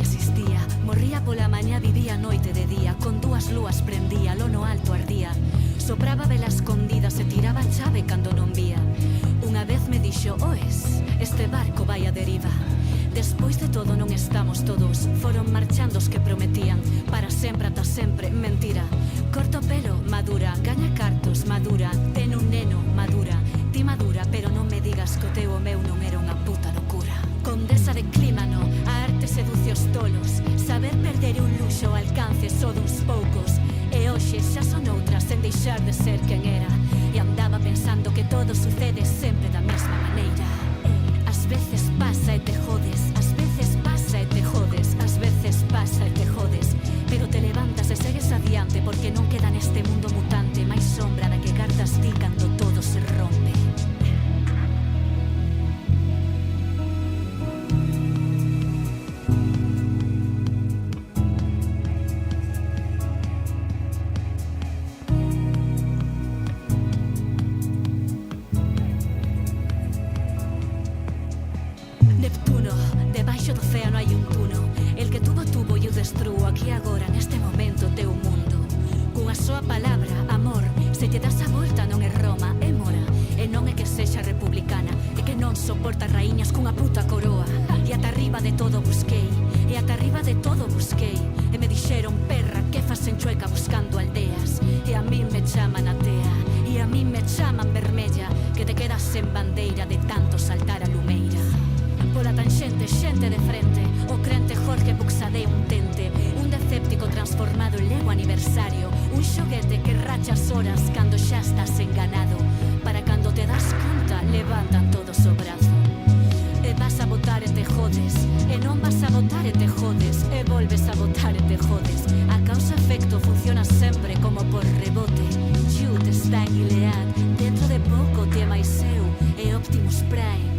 existía. Morría pola mañá, vivía noite de día. Con dúas lúas prendía, lo no alto ardía. Sopraba vela escondida, se tiraba a chave cando non vía. Unha vez me dixo, oes, este barco vai a deriva. Despois de todo non estamos todos. Foron marchando os que prometían. Para sempre ata sempre, mentira. Corto pelo, madura. Gaña cartos, madura. Ten un neno, madura. Ti madura, pero non me digas que o teu o meu non era unha puta locura. Condesa de Clímano, a arte seduce os tolos. Saber perder un luxo ao alcance só duns poucos. E hoxe xa son outras sen deixar de ser quen era. E andaba pensando que todo sucede sempre da mesma maneira. Ás veces pasa e te jodes, ás veces pasa e te jodes, ás veces pasa e te jodes, pero te levantas e segues adiante porque non queda neste mundo mutante máis sombra da que gardas ti cando todo se rompe. Neptuno, debaixo do océano hai un tuno. El que tuvo e o destrúo aquí agora, neste momento, teu mundo. Cunha soa palabra, amor, se lle das a volta non é Roma, é Mora. E non é que sexa republicana, é que non soporta raíñas cunha puta coroa. E ata arriba de todo busquei, e ata arriba de todo busquei. E me dixeron, perra, que fas en Chueca buscando aldeas? E a min me chaman atea, e a min me chaman vermella, que te quedas sen bandeira de tanto saltar a lumeira. Pola tanxente, xente de frente, o crente Jorge Buxadei un tente, un decéptico transformado en lego aniversario, un xoguete que racha as horas cando xa estás enganado, para cando te das conta levantan todos o brazo. E vas a votar e te jodes, e non vas a votar e te jodes, e volves a votar e te jodes. A causa-efecto funciona sempre como por rebote. Jude está en Gilead, dentro de pouco te máis eu e Optimus Prime.